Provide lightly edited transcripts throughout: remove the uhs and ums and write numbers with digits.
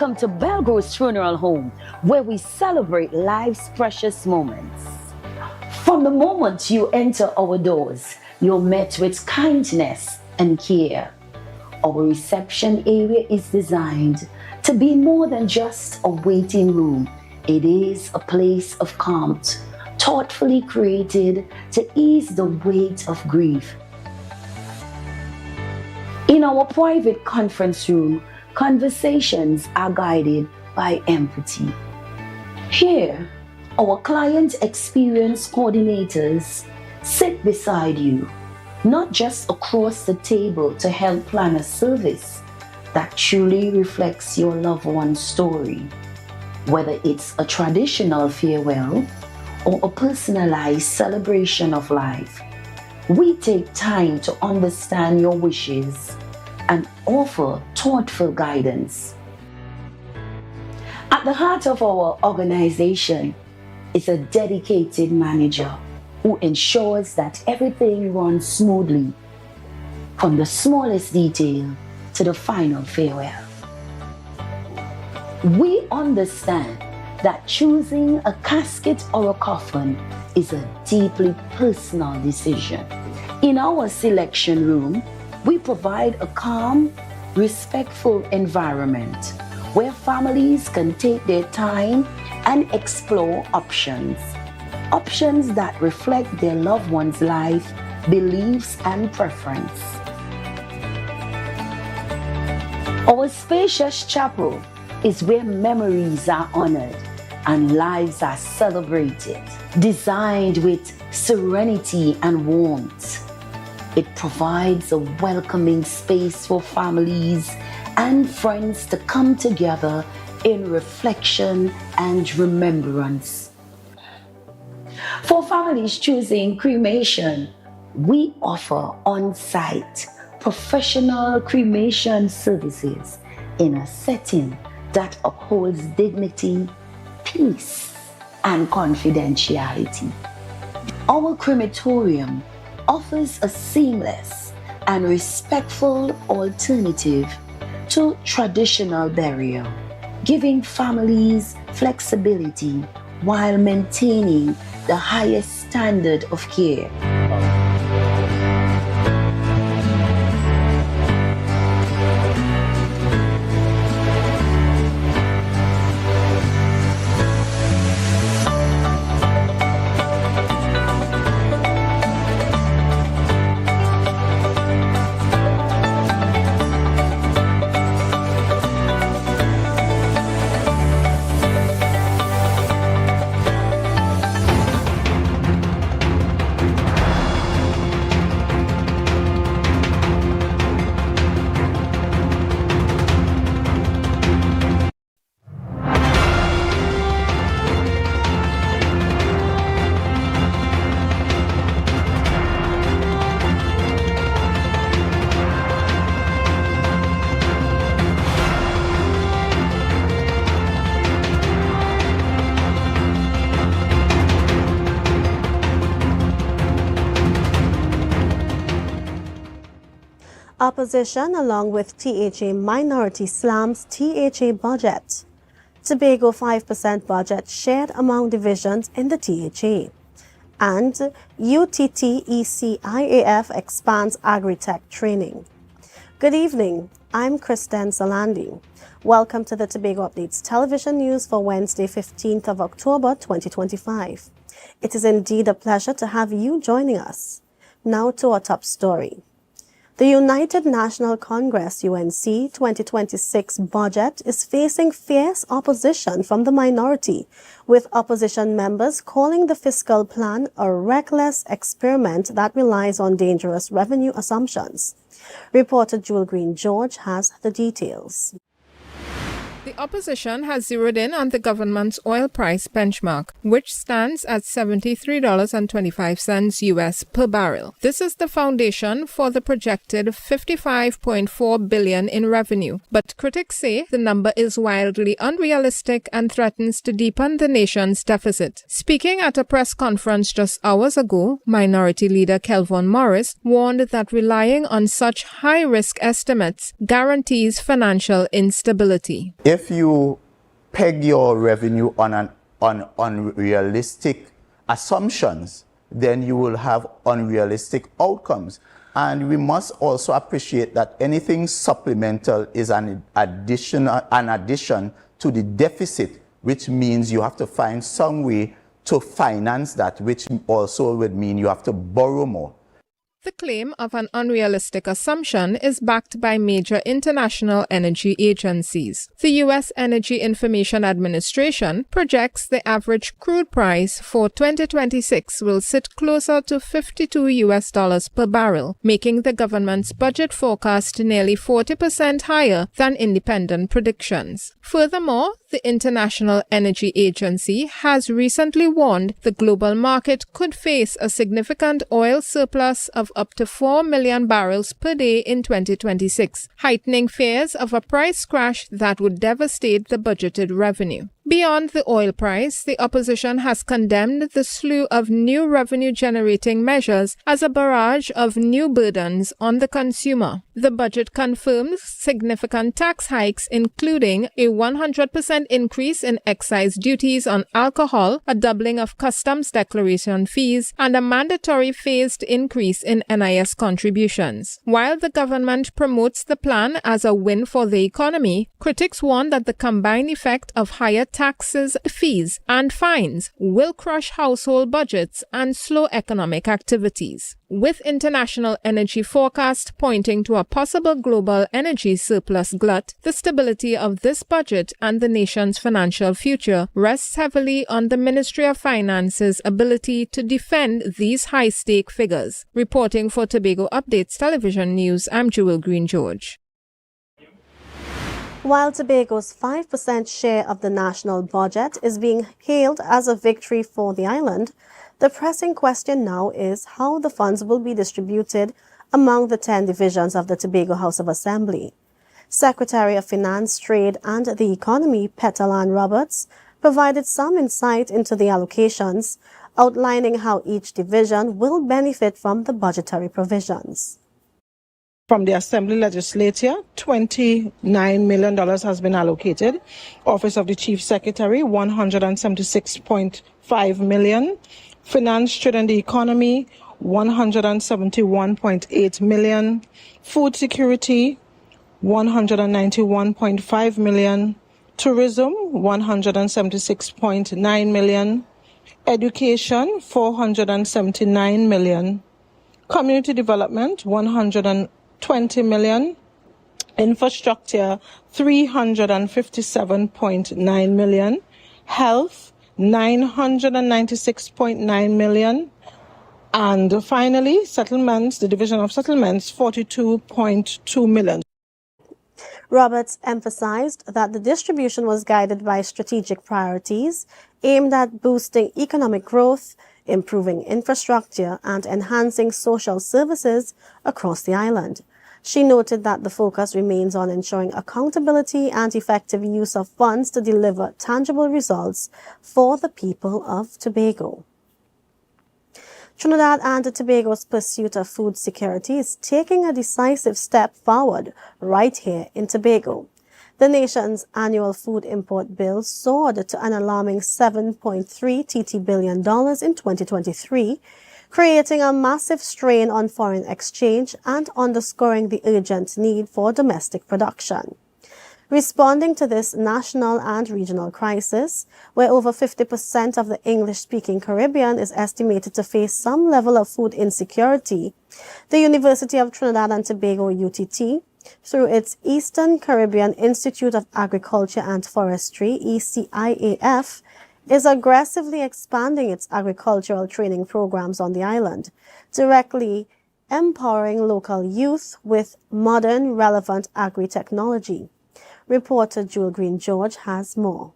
Welcome to Belgro's Funeral Home, where we celebrate life's precious moments. From the moment you enter our doors, you're met with kindness and care. Our reception area is designed to be more than just a waiting room. It is a place of calm, thoughtfully created to ease the weight of grief. In our private conference room, conversations are guided by empathy. Here, our client experience coordinators sit beside you, not just across the table to help plan a service that truly reflects your loved one's story. Whether it's a traditional farewell or a personalized celebration of life, we take time to understand your wishes and offer thoughtful guidance. At the heart of our organization is a dedicated manager who ensures that everything runs smoothly, from the smallest detail to the final farewell. We understand that choosing a casket or a coffin is a deeply personal decision. In our selection room, we provide a calm, respectful environment where families can take their time and explore options that reflect their loved one's life, beliefs, and preference. Our spacious chapel is where memories are honored and lives are celebrated. Designed with serenity and warmth, it provides a welcoming space for families and friends to come together in reflection and remembrance. For families choosing cremation, we offer on-site professional cremation services in a setting that upholds dignity, peace, and confidentiality. Our crematorium offers a seamless and respectful alternative to traditional burial, giving families flexibility while maintaining the highest standard of care. Opposition along with THA minority slams THA budget. Tobago 5% budget shared among divisions in the THA. And UTT-ECIAF expands agri-tech training. Good evening, I'm Kristen Salandi. Welcome to the Tobago Updates television news for Wednesday, 15th of October, 2025. It is indeed a pleasure to have you joining us. Now to our top story. The United National Congress UNC 2026 budget is facing fierce opposition from the minority, with opposition members calling the fiscal plan a reckless experiment that relies on dangerous revenue assumptions. Reporter Jewel Green George has the details. The opposition has zeroed in on the government's oil price benchmark, which stands at $73.25 US per barrel. This is the foundation for the projected $55.4 billion in revenue. But critics say the number is wildly unrealistic and threatens to deepen the nation's deficit. Speaking at a press conference just hours ago, Minority Leader Kelvin Morris warned that relying on such high-risk estimates guarantees financial instability. If if you peg your revenue on unrealistic assumptions, then you will have unrealistic outcomes. And we must also appreciate that anything supplemental is an addition to the deficit, which means you have to find some way to finance that, which also would mean you have to borrow more. The claim of an unrealistic assumption is backed by major international energy agencies. The U.S. Energy Information Administration projects the average crude price for 2026 will sit closer to $52 per barrel, making the government's budget forecast nearly 40% higher than independent predictions. Furthermore, the International Energy Agency has recently warned the global market could face a significant oil surplus of up to 4 million barrels per day in 2026, heightening fears of a price crash that would devastate the budgeted revenue. Beyond the oil price, the opposition has condemned the slew of new revenue-generating measures as a barrage of new burdens on the consumer. The budget confirms significant tax hikes, including a 100% increase in excise duties on alcohol, a doubling of customs declaration fees, and a mandatory phased increase in NIS contributions. While the government promotes the plan as a win for the economy, critics warn that the combined effect of higher taxes, fees, and fines will crush household budgets and slow economic activities. With international energy forecasts pointing to a possible global energy surplus glut, the stability of this budget and the nation's financial future rests heavily on the Ministry of Finance's ability to defend these high-stake figures. Reporting for Tobago Updates Television News, I'm Jewel Green George. While Tobago's 5% share of the national budget is being hailed as a victory for the island, the pressing question now is how the funds will be distributed among the 10 divisions of the Tobago House of Assembly. Secretary of Finance, Trade and the Economy, Petalan Roberts, provided some insight into the allocations, outlining how each division will benefit from the budgetary provisions. From the Assembly Legislature, $29 million has been allocated. Office of the Chief Secretary, $176.5 million. Finance, Trade and the Economy, $171.8 million. Food Security, $191.5 million. Tourism, $176.9 million. Education, $479 million. Community Development, $120 million. Infrastructure, $357.9 million. Health, $996.9 million. And finally, settlements, the Division of Settlements, $42.2 million. Roberts emphasized that the distribution was guided by strategic priorities aimed at boosting economic growth, improving infrastructure, and enhancing social services across the island. She noted that the focus remains on ensuring accountability and effective use of funds to deliver tangible results for the people of Tobago. Trinidad and Tobago's pursuit of food security is taking a decisive step forward right here in Tobago. The nation's annual food import bill soared to an alarming $7.3 billion in 2023, creating a massive strain on foreign exchange and underscoring the urgent need for domestic production. Responding to this national and regional crisis, where over 50% of the English-speaking Caribbean is estimated to face some level of food insecurity, the University of Trinidad and Tobago, UTT, through its Eastern Caribbean Institute of Agriculture and Forestry, ECIAF, is aggressively expanding its agricultural training programs on the island, directly empowering local youth with modern, relevant agri-technology. Reporter Jewel Green George has more.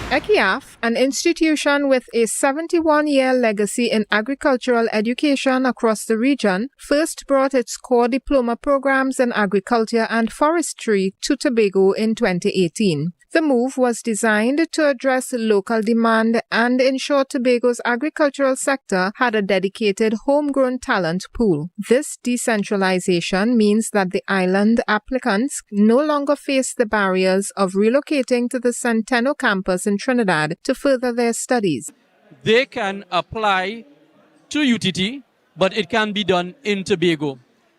ECIAF, an institution with a 71-year legacy in agricultural education across the region, first brought its core diploma programs in agriculture and forestry to Tobago in 2018. The move was designed to address local demand and ensure Tobago's agricultural sector had a dedicated homegrown talent pool. This decentralization means that the island applicants no longer face the barriers of relocating to the Centeno campus in Trinidad to further their studies. They can apply to UTT, but it can be done in Tobago,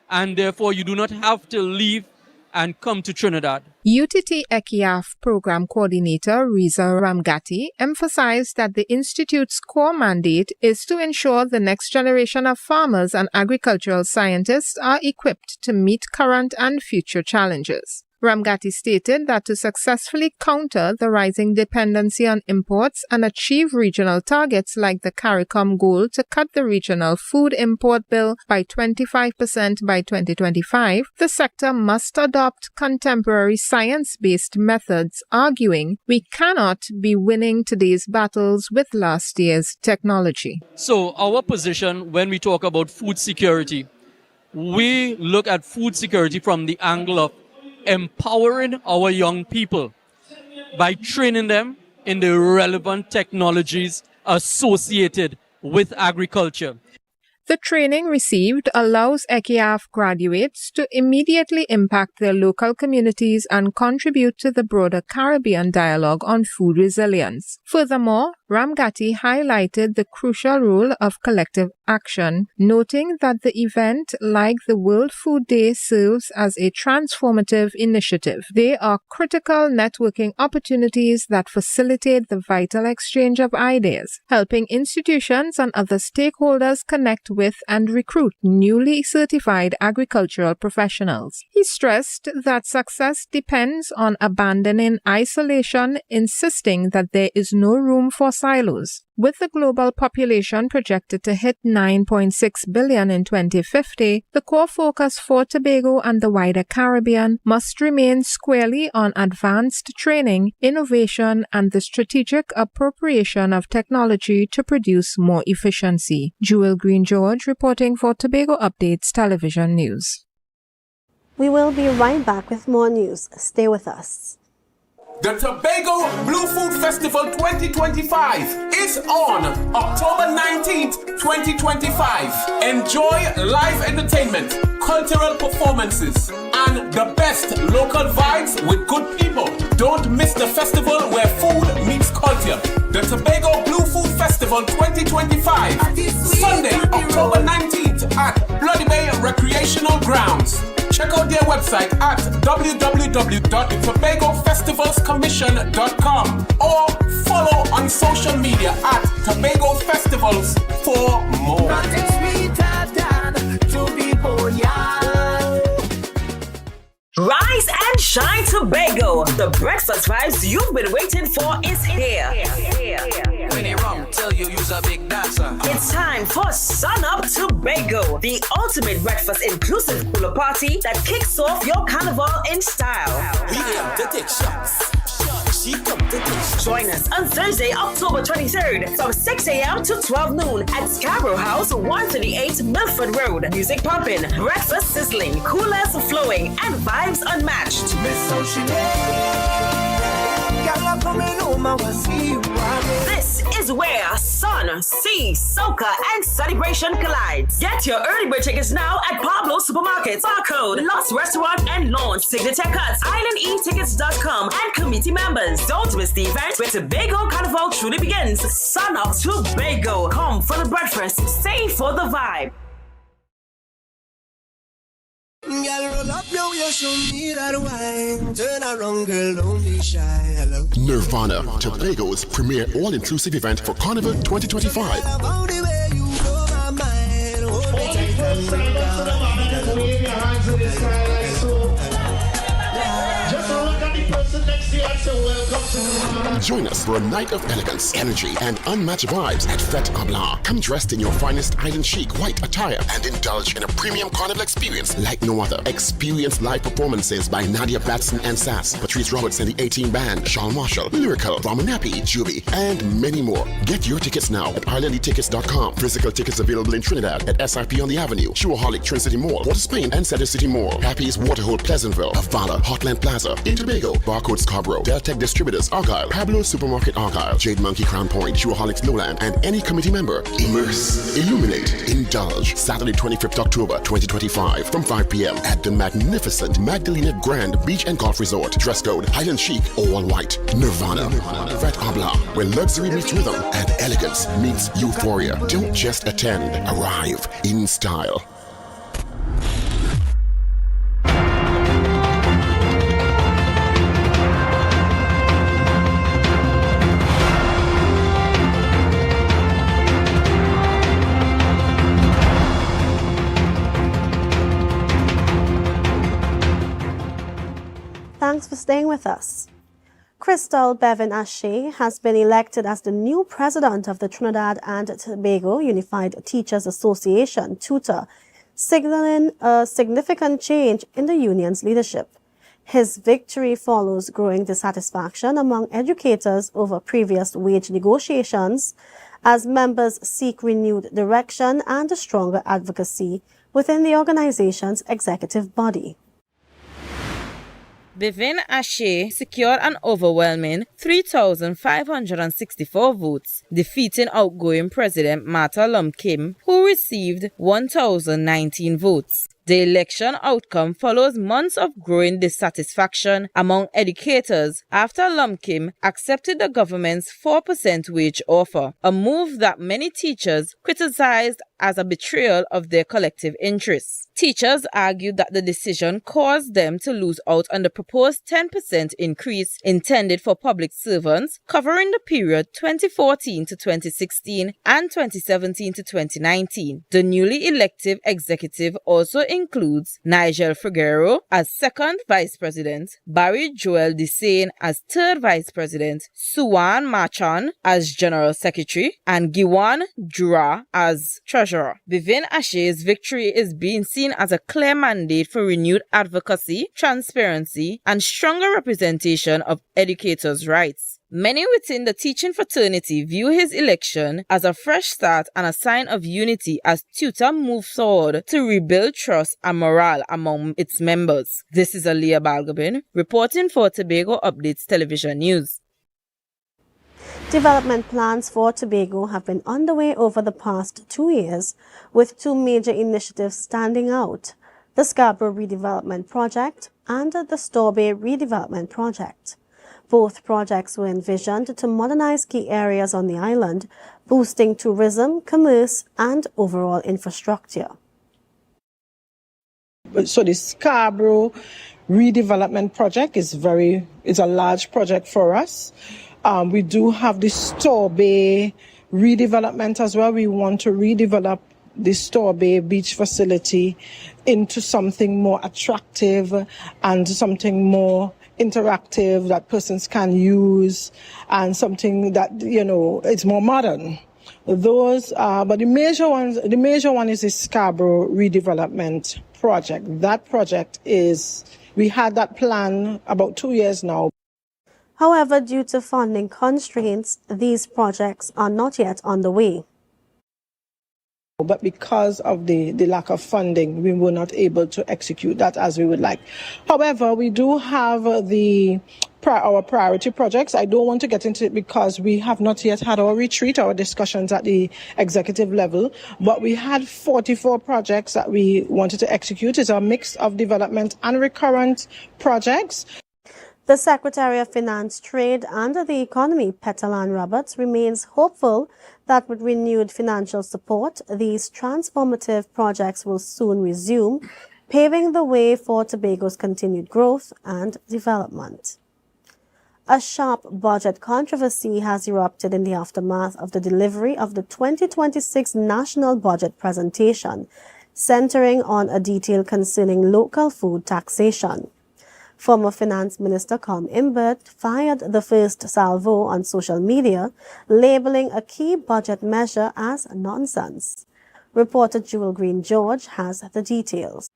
and therefore you do not have to leave and come to Trinidad. UTT ECIAF Program Coordinator Riza Ramgati emphasized that the Institute's core mandate is to ensure the next generation of farmers and agricultural scientists are equipped to meet current and future challenges. Ramgati stated that to successfully counter the rising dependency on imports and achieve regional targets like the CARICOM goal to cut the regional food import bill by 25% by 2025, the sector must adopt contemporary science-based methods, arguing we cannot be winning today's battles with last year's technology. So our position when we talk about food security, we look at food security from the angle of empowering our young people by training them in the relevant technologies associated with agriculture. The training received allows ECIAF graduates to immediately impact their local communities and contribute to the broader Caribbean dialogue on food resilience. Furthermore, Ramgati highlighted the crucial role of collective action, noting that the event, like the World Food Day, serves as a transformative initiative. They are critical networking opportunities that facilitate the vital exchange of ideas, helping institutions and other stakeholders connect with and recruit newly certified agricultural professionals. He stressed that success depends on abandoning isolation, insisting that there is no room for silos. With the global population projected to hit 9.6 billion in 2050, the core focus for Tobago and the wider Caribbean must remain squarely on advanced training, innovation, and the strategic appropriation of technology to produce more efficiency. Jewel Green George reporting for Tobago Updates Television News. We will be right back with more news. Stay with us. The Tobago Blue Food Festival 2025 is on October 19th, 2025. Enjoy live entertainment, cultural performances, and the best local vibes with good people. Don't miss the festival where food meets culture. The Tobago Blue Food Festival 2025, Sunday, October 19th at Bloody Bay Recreational Grounds. Check out their website at www.tobagofestivalscommission.com or follow on social media at Tobago Festivals for more. Rise and shine, Tobago. The breakfast vibes you've been waiting for is here. When they wrong, tell you you's a big dancer. It's time for Sun Up Tobago, the ultimate breakfast inclusive cooler party that kicks off your carnival in style. We aim to take shots. She come to take shots. Join us on Thursday, October 23rd from 6 a.m. to 12 noon at Scarborough House, 138 Milford Road. Music pumping, breakfast sizzling, coolers flowing, and vibes unmatched. This is where sun, sea, soca, and celebration collides. Get your early bird tickets now at Pablo Supermarkets, Barcode, Lost Restaurant, and Launch. Signature Cuts, IslandEtickets.com, and committee members. Don't miss the event where Tobago Carnival truly begins. Sun Up Tobago. Come for the breakfast, stay for the vibe. Nirvana, Tobago's premier all-inclusive event for Carnival 2025. Join us for a night of elegance, energy, and unmatched vibes at Fête à Blanc. Come dressed in your finest island chic white attire and indulge in a premium carnival experience like no other. Experience live performances by Nadia Batson and Sass, Patrice Roberts and the 18 Band, Sean Marshall, Lyrical, Ramonapi, Juby, and many more. Get your tickets now at islandtickets.com. Physical tickets available in Trinidad at SIP on the Avenue, Shoaholic, Trin City Mall, Port of Spain, and Center City Mall. Happy's Waterhole, Pleasantville, Avala, Hotland Plaza, in Tobago, Barcode Scarborough, Deltec Distributors, Argyle, Pablo Supermarket Argyle, Jade Monkey Crown Point, Shoaholics Lowland, and any committee member. Immerse, illuminate, indulge. Saturday 25th October 2025 from 5 p.m. at the magnificent Magdalena Grand Beach and Golf Resort. Dress code Highland Chic, all white. Nirvana. Fête à Blanc, where luxury meets rhythm and elegance meets euphoria. Don't just attend, arrive in style. Thanks for staying with us. Crystal Bevan Ashe has been elected as the new president of the Trinidad and Tobago Unified Teachers Association, TUTA, signaling a significant change in the union's leadership. His victory follows growing dissatisfaction among educators over previous wage negotiations, as members seek renewed direction and a stronger advocacy within the organization's executive body. Bevan Ashe secured an overwhelming 3,564 votes, defeating outgoing President Martha Lumkim, who received 1,019 votes. The election outcome follows months of growing dissatisfaction among educators after Lumkim accepted the government's 4% wage offer, a move that many teachers criticized as a betrayal of their collective interests. Teachers argued that the decision caused them to lose out on the proposed 10% increase intended for public servants covering the period 2014 to 2016 and 2017 to 2019. The newly elected executive also includes Nigel Figueroa as second vice president, Barry Joel Desane as third vice president, Suwan Marchand as general secretary, and Giwan Jura as treasurer. Bevan Ashe's victory is being seen as a clear mandate for renewed advocacy, transparency, and stronger representation of educators' rights. Many within the teaching fraternity view his election as a fresh start and a sign of unity as TUTA moves forward to rebuild trust and morale among its members. This is Aliyah Balgobin reporting for Tobago Updates Television News. Development plans for Tobago have been underway over the past 2 years, with two major initiatives standing out: the Scarborough Redevelopment Project and the Store Bay Redevelopment Project. Both projects were envisioned to modernize key areas on the island, boosting tourism, commerce, and overall infrastructure. So the Scarborough Redevelopment Project is a large project for us. We do have the Store Bay redevelopment as well. We want to redevelop the Store Bay beach facility into something more attractive and something more interactive that persons can use, and something that, it's more modern. Those but the major one is the Scarborough Redevelopment Project. That project we had that plan about 2 years now. However, due to funding constraints, these projects are not yet underway. But because of the lack of funding, we were not able to execute that as we would like. However, we do have our priority projects. I don't want to get into it because we have not yet had our retreat, our discussions at the executive level, but we had 44 projects that we wanted to execute. It's a mix of development and recurrent projects. The Secretary of Finance, Trade and the Economy, Petalan Roberts, remains hopeful that with renewed financial support, these transformative projects will soon resume, paving the way for Tobago's continued growth and development. A sharp budget controversy has erupted in the aftermath of the delivery of the 2026 National Budget presentation, centering on a detail concerning local food taxation. Former Finance Minister Colm Imbert fired the first salvo on social media, labeling a key budget measure as nonsense. Reporter Jewel Green-George has the details.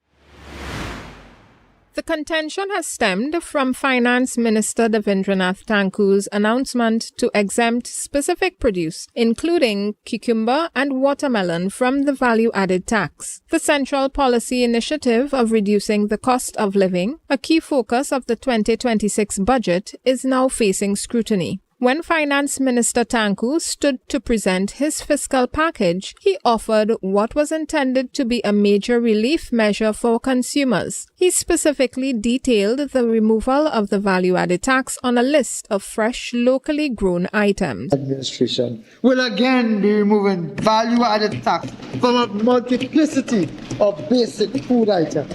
The contention has stemmed from Finance Minister Devendranath Tanku's announcement to exempt specific produce, including cucumber and watermelon, from the value-added tax. The central policy initiative of reducing the cost of living, a key focus of the 2026 budget, is now facing scrutiny. When Finance Minister Tanku stood to present his fiscal package, he offered what was intended to be a major relief measure for consumers. He specifically detailed the removal of the value-added tax on a list of fresh, locally grown items. Administration will again be removing value-added tax from a multiplicity of basic food items.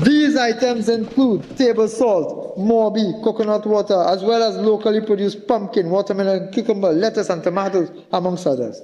These items include table salt, morbi, coconut water, as well as locally produced pumpkin, watermelon, cucumber, lettuce, and tomatoes, amongst others.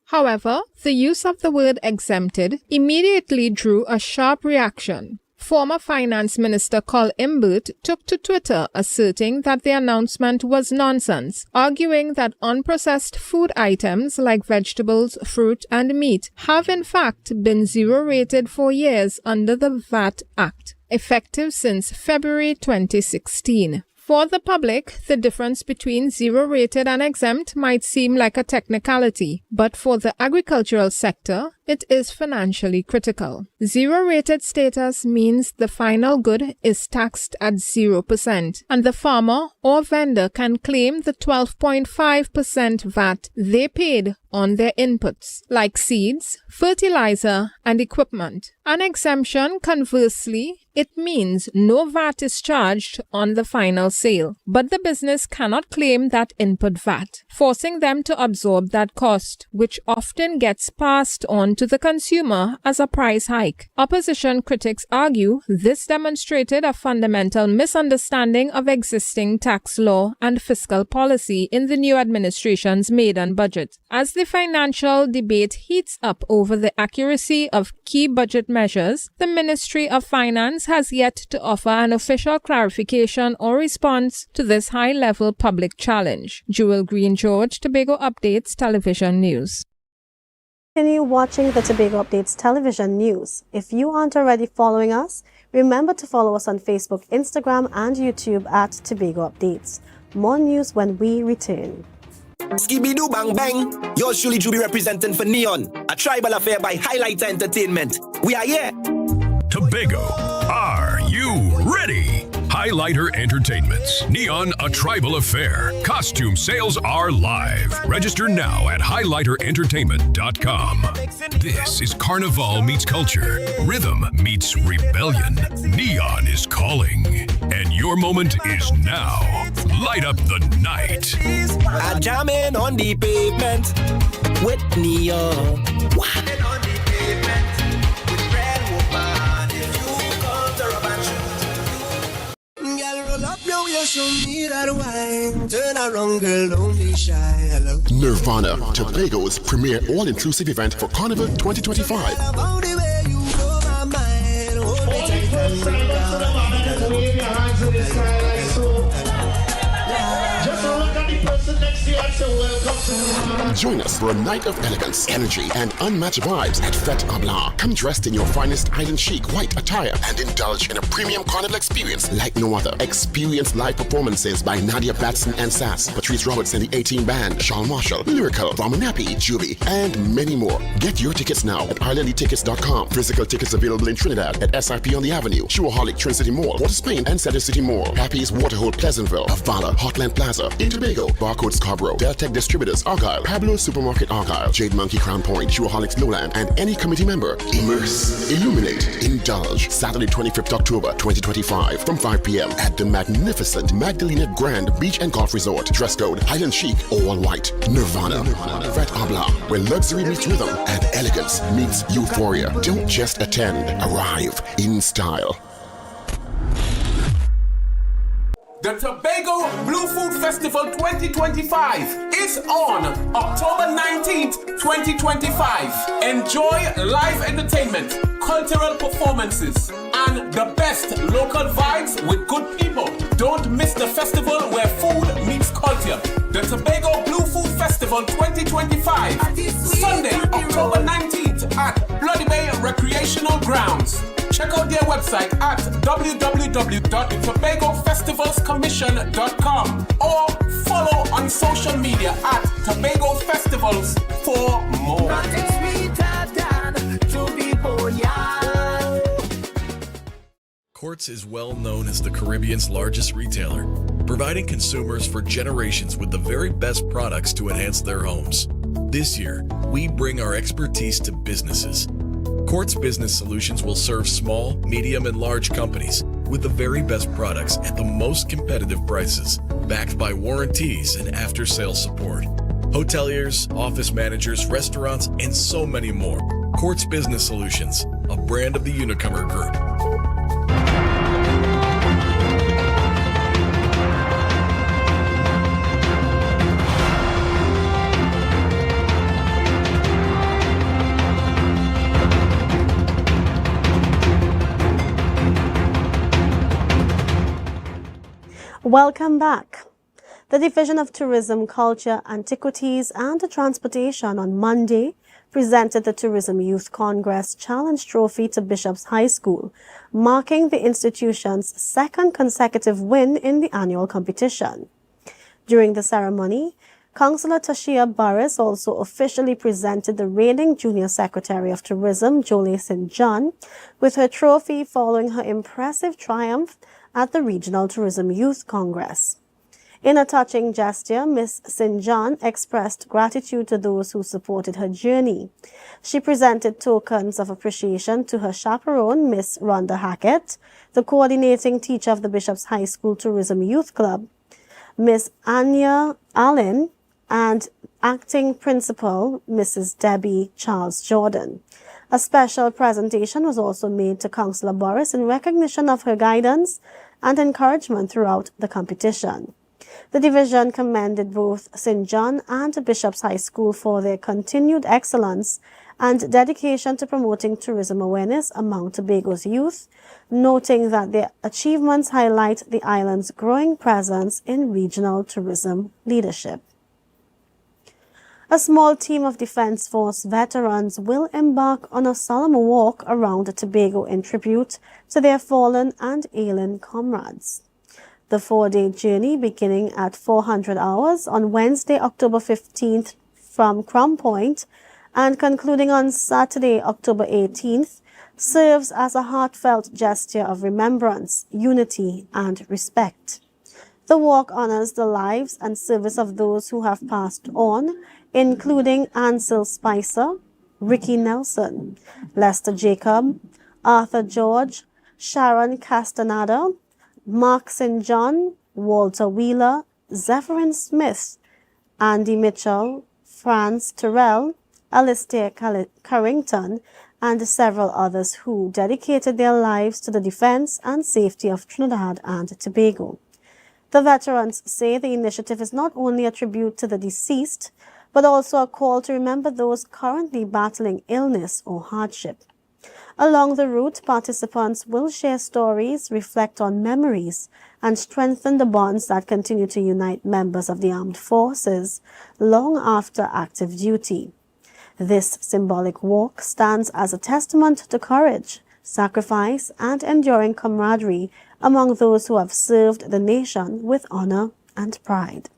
However, the use of the word exempted immediately drew a sharp reaction. Former Finance Minister Colm Imbert took to Twitter asserting that the announcement was nonsense, arguing that unprocessed food items like vegetables, fruit, and meat have in fact been zero-rated for years under the VAT Act, effective since February 2016. For the public, the difference between zero-rated and exempt might seem like a technicality, but for the agricultural sector, it is financially critical. Zero-rated status means the final good is taxed at 0%, and the farmer or vendor can claim the 12.5% VAT they paid on their inputs, like seeds, fertilizer, and equipment. An exemption, conversely, it means no VAT is charged on the final sale, but the business cannot claim that input VAT, forcing them to absorb that cost, which often gets passed on to the consumer as a price hike. Opposition critics argue this demonstrated a fundamental misunderstanding of existing tax law and fiscal policy in the new administration's maiden budget. As the financial debate heats up over the accuracy of key budget measures, the Ministry of Finance has yet to offer an official clarification or response to this high-level public challenge. Jewel Green-George, Tobago Updates Television News. Continue watching the Tobago Updates Television News. If you aren't already following us, remember to follow us on Facebook, Instagram, and YouTube at Tobago Updates. More news when we return. Skibidoo bang bang. Yours truly be representing for Neon, a tribal affair by Highlighter Entertainment. We are here. Tobago, are you ready? Highlighter Entertainment's Neon, a Tribal Affair. Costume sales are live. Register now at highlighterentertainment.com. This is Carnival meets culture. Rhythm meets rebellion. Neon is calling. And your moment is now. Light up the night. I'm jamming on the pavement with Neon. On the pavement with Red Woman. If you come to rub and shoot. Girl, roll up now, you show me that wine. Turn around, girl, don't be shy. Hello. Nirvana, Tobago's premier all-inclusive event for Carnival 2025. Join us for a night of elegance, energy, and unmatched vibes at Fête à Blanc. Come dressed in your finest island chic white attire and indulge in a premium carnival experience like no other. Experience live performances by Nadia Batson and Sass, Patrice Roberts and the 18 Band, Sean Marshall, Lyrical, Vamanapi, Juby, and many more. Get your tickets now at islandlytickets.com. Physical tickets available in Trinidad at SIP on the Avenue, Shoaholic, Trin City Mall, Port of Spain, and Center City Mall. Happy's Waterhole, Pleasantville, Avala, Hotland Plaza, in Tobago, Barcode Scarborough, Deltec Distributors, Argyle, Pablo Supermarket Argyle, Jade Monkey Crown Point, Shoaholics Lowland, and any committee member. Immerse, illuminate, indulge. Saturday 25th October 2025 from 5 p.m. at the magnificent Magdalena Grand Beach and Golf Resort. Dress code Highland Chic, all white. Nirvana. Fête à Blanc, where luxury meets rhythm and elegance meets euphoria. Don't just attend, arrive in style. The Tobago Blue Food Festival 2025 is on October 19th, 2025. Enjoy live entertainment, cultural performances, and the best local vibes with good people. Don't miss the festival where food meets culture. The Tobago Blue Food Festival 2025, Sunday, October 19th at Bloody Bay Recreational Grounds. Check out their website at www.tobagofestivalscommission.com or follow on social media at Tobago Festivals for more. Quartz is well known as the Caribbean's largest retailer, providing consumers for generations with the very best products to enhance their homes. This year, we bring our expertise to businesses. Quartz Business Solutions will serve small, medium, and large companies with the very best products at the most competitive prices, backed by warranties and after-sales support. Hoteliers, office managers, restaurants, and so many more. Quartz Business Solutions, a brand of the Unicomer Group. Welcome back. The Division of Tourism, Culture, Antiquities and Transportation on Monday presented the Tourism Youth Congress Challenge Trophy to Bishop's High School, marking the institution's second consecutive win in the annual competition. During the ceremony, Councillor Tashia Burris also officially presented the reigning Junior Secretary of Tourism, Jolie St. John, with her trophy following her impressive triumph at the Regional Tourism Youth Congress. In a touching gesture, Ms. St. John expressed gratitude to those who supported her journey. She presented tokens of appreciation to her chaperone, Ms. Rhonda Hackett, the coordinating teacher of the Bishop's High School Tourism Youth Club, Ms. Anya Allen, and acting principal, Mrs. Debbie Charles Jordan. A special presentation was also made to Councillor Burris in recognition of her guidance and encouragement throughout the competition. The division commended both St. John and Bishop's High School for their continued excellence and dedication to promoting tourism awareness among Tobago's youth, noting that their achievements highlight the island's growing presence in regional tourism leadership. A small team of Defence Force veterans will embark on a solemn walk around Tobago in tribute to their fallen and ailing comrades. The 4-day journey, beginning at 400 hours on Wednesday, October 15th from Crown Point and concluding on Saturday, October 18th, serves as a heartfelt gesture of remembrance, unity, and respect. The walk honors the lives and service of those who have passed on, including Ansel Spicer, Ricky Nelson, Lester Jacob, Arthur George, Sharon Castaneda, Mark St. John, Walter Wheeler, Zephyrin Smith, Andy Mitchell, Franz Terrell, Alistair Carrington, and several others who dedicated their lives to the defense and safety of Trinidad and Tobago. The veterans say the initiative is not only a tribute to the deceased, but also a call to remember those currently battling illness or hardship. Along the route, participants will share stories, reflect on memories, and strengthen the bonds that continue to unite members of the armed forces long after active duty. This symbolic walk stands as a testament to courage, sacrifice, and enduring camaraderie among those who have served the nation with honor and pride.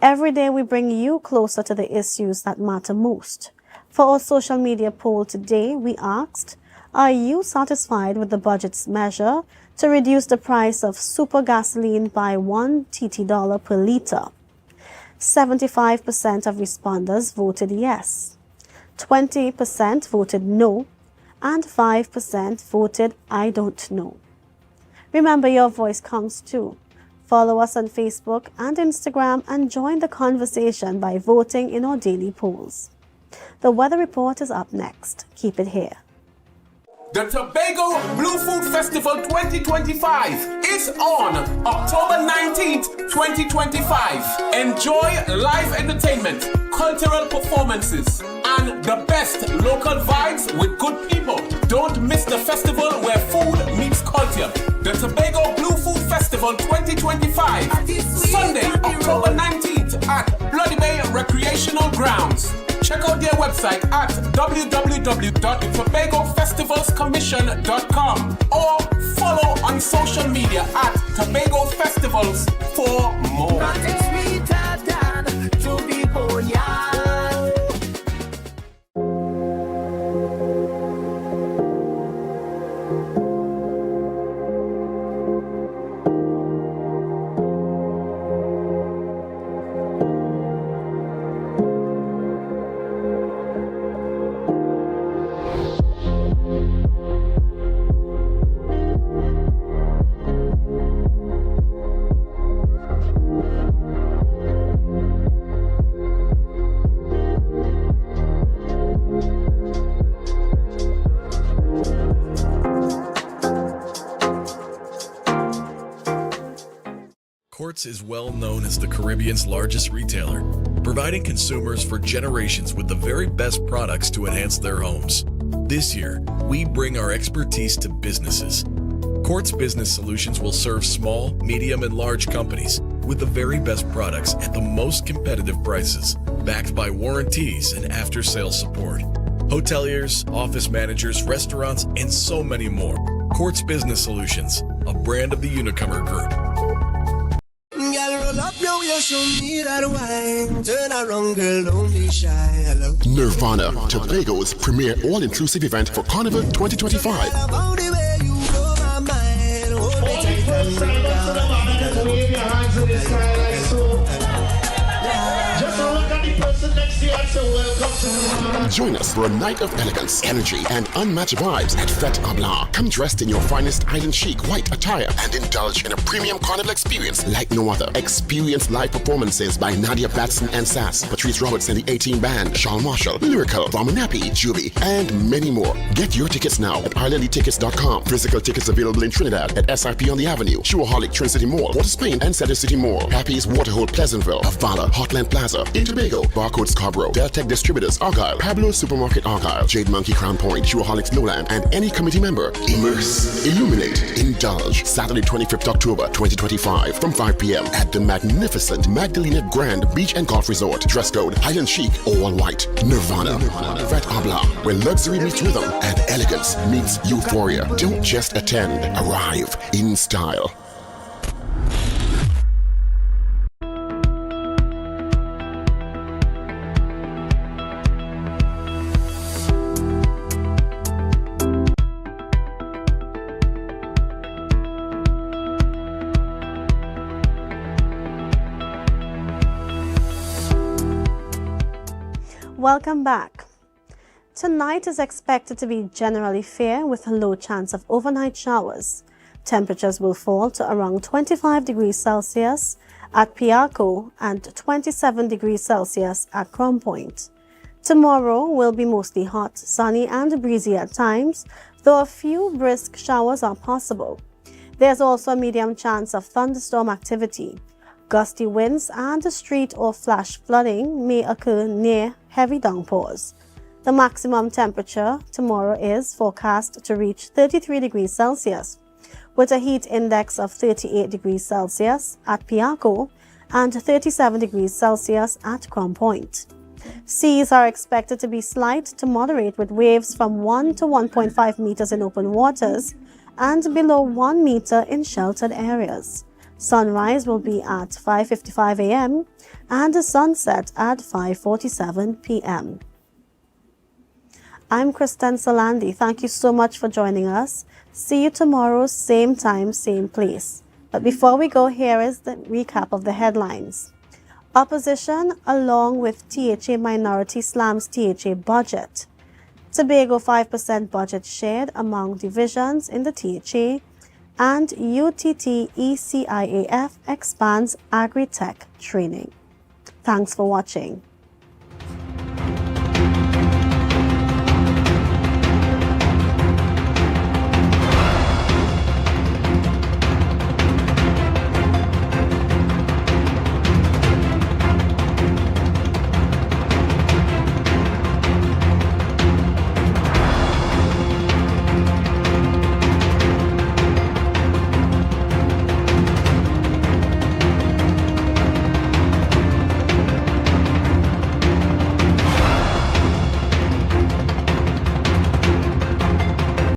Every day we bring you closer to the issues that matter most. For our social media poll today, we asked, are you satisfied with the budget's measure to reduce the price of super gasoline by $1 TT per litre? 75% of responders voted yes, 20% voted no, and 5% voted I don't know. Remember, your voice counts too. Follow us on Facebook and Instagram and join the conversation by voting in our daily polls. The weather report is up next. Keep it here. The Tobago Blue Food Festival 2025 is on October 19th, 2025. Enjoy live entertainment, cultural performances, and the best local vibes with good people. Don't miss the festival where food meets culture. The Tobago Blue Food Festival 2025, Sunday, October 19th at Bloody Bay Recreational Grounds. Check out their website at www.tobagofestivalscommission.com or follow on social media at Tobago Festivals for more. Nothing sweeter than to be born young. Quartz is well known as the Caribbean's largest retailer, providing consumers for generations with the very best products to enhance their homes. This year, we bring our expertise to businesses. Quartz Business Solutions will serve small, medium, and large companies with the very best products at the most competitive prices, backed by warranties and after-sales support. Hoteliers, office managers, restaurants, and so many more. Quartz Business Solutions, a brand of the Unicomer Group. Nirvana, Tobago's premier all-inclusive event for Carnival 2025. Join us for a night of elegance, energy, and unmatched vibes at Fête à Blanc. Come dressed in your finest island chic white attire and indulge in a premium carnival experience like no other. Experience live performances by Nadia Batson and Sass, Patrice Roberts and the 18 Band, Charles Marshall, Lyrical, Vamanapi, Juby, and many more. Get your tickets now at islandlytickets.com. Physical tickets available in Trinidad at SIP on the Avenue, Shuraholic, Trin City Mall, Port of Spain, and Cedar City Mall. Happy's Waterhole, Pleasantville, Avala, Hotland Plaza, in Tobago, Barcode Scarborough, Deltec Distributors, Argyle, Pablo Supermarket Argyle, Jade Monkey Crown Point, Shuraholics Lowland, and any committee member. Immerse, illuminate, indulge. Saturday 25th October 2025 from 5 p.m. at the magnificent Magdalena Grand Beach and Golf Resort. Dress code Highland Chic, all white. Nirvana. Fête à Blanc, where luxury meets rhythm and elegance meets euphoria. Don't just attend, arrive in style. Welcome back. Tonight is expected to be generally fair with a low chance of overnight showers. Temperatures will fall to around 25 degrees Celsius at Piarco and 27 degrees Celsius at Crown Point. Tomorrow will be mostly hot, sunny and breezy at times, though a few brisk showers are possible. There's also a medium chance of thunderstorm activity. Gusty winds and street or flash flooding may occur near heavy downpours. The maximum temperature tomorrow is forecast to reach 33 degrees Celsius, with a heat index of 38 degrees Celsius at Piarco and 37 degrees Celsius at Crown Point. Seas are expected to be slight to moderate with waves from 1 to 1.5 meters in open waters and below 1 meter in sheltered areas. Sunrise will be at 5:55 a.m. and a sunset at 5:47 p.m. I'm Kristen Solandi. Thank you so much for joining us. See you tomorrow, same time, same place. But before we go, here is the recap of the headlines. Opposition along with THA minority slams THA budget. Tobago 5% budget shared among divisions in the THA. And UTT ECIAF expands agri-tech training. Thanks for watching.